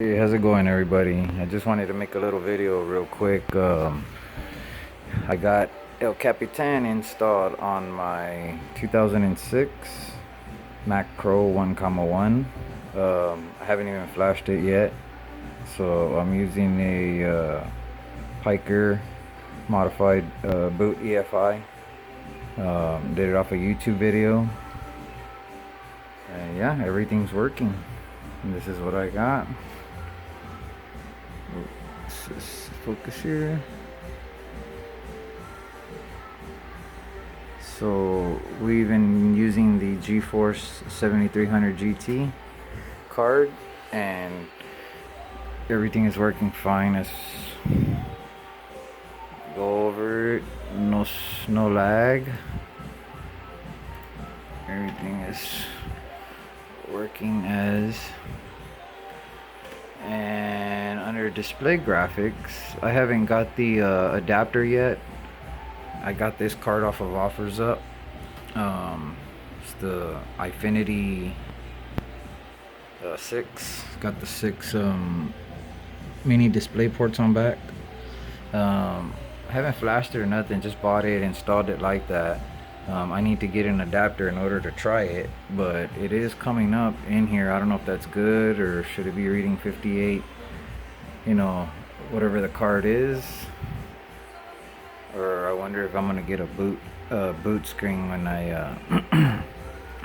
Hey, how's it going, everybody? I just wanted to make a little video real quick. I got El Capitan installed on my 2006 Mac Pro 1,1. I haven't even flashed it yet, so I'm using a Hiker modified boot EFI. Did it off a YouTube video, and yeah, everything's working. And this is what I got. Focus here. So we've been using the GeForce 7300 GT card, and everything is working fine. Let's go over it. No lag. Everything is working as. And under display graphics, I haven't got the adapter yet. I got this card off of OffersUp. It's the Infinity 6. Got the 6 mini display ports on back. I haven't flashed it or nothing, just bought it, installed it like that. I need to get an adapter in order to try it, but it is coming up in here. I don't know if that's good, or should it be reading 58, you know, whatever the card is. Or I wonder if I'm gonna get a boot screen when I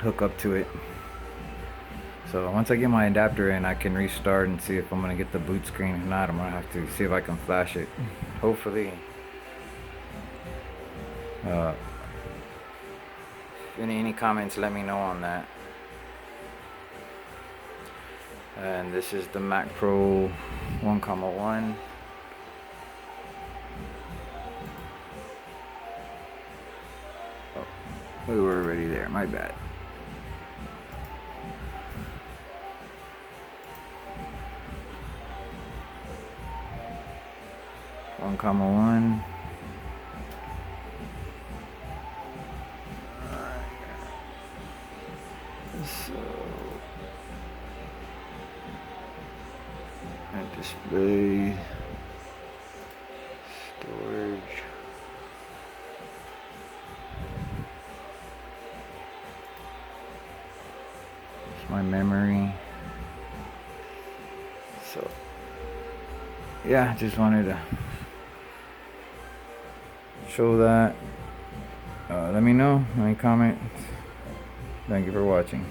hook up to it. So once I get my adapter in, I can restart and see if I'm gonna get the boot screen. If not, I'm gonna have to see if I can flash it. Hopefully. Any comments, let me know on that. And this is the Mac Pro 1,1. Oh, we were already there, my bad. One comma one. So, and display, storage, it's my memory. So yeah, just wanted to show that. Let me know, any comments. Thank you for watching.